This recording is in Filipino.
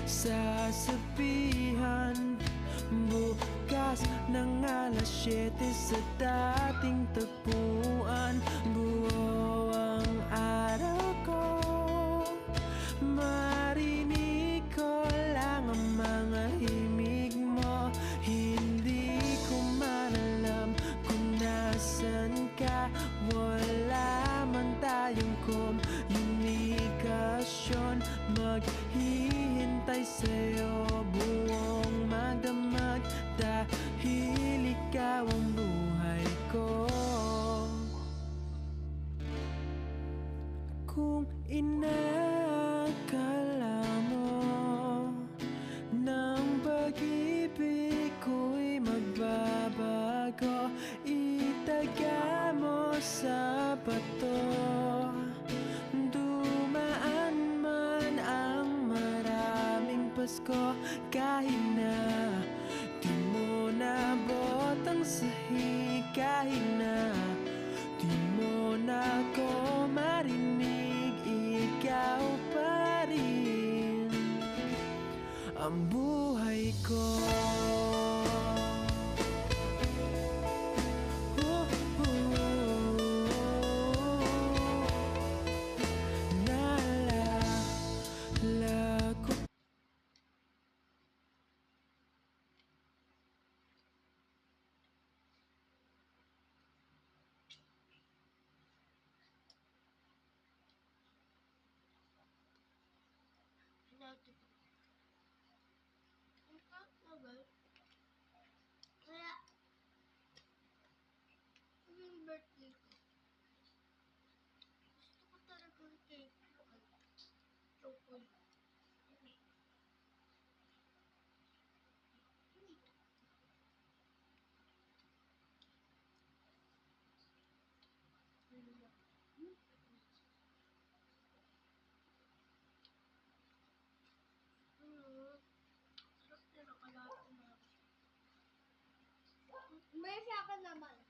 sasabihan. Bukas ng alas 7 sa dating tagpuan. Buo ang araw ko, marinig ko lang ang mga himig mo. Hindi ko man alam kung nasan ka. Wala man tayong komunikasyon. Maghihintay sa'yo buong magdamag, dahil ikaw ang buhay ko. Kung inakala mo ng pag-ibig ko'y magbabago, itaga mo sa bato. Dumaan man ang maraming Pasko, kahit na di mo nabot ang sahig, kahit na di mo na ako marinig, ikaw pa rin ang buhay ko. Naalala ko. Kaya, yung birthday ko, gusto ko talagang cake. Chocolate. Sarap nila kaya. May sa akin naman.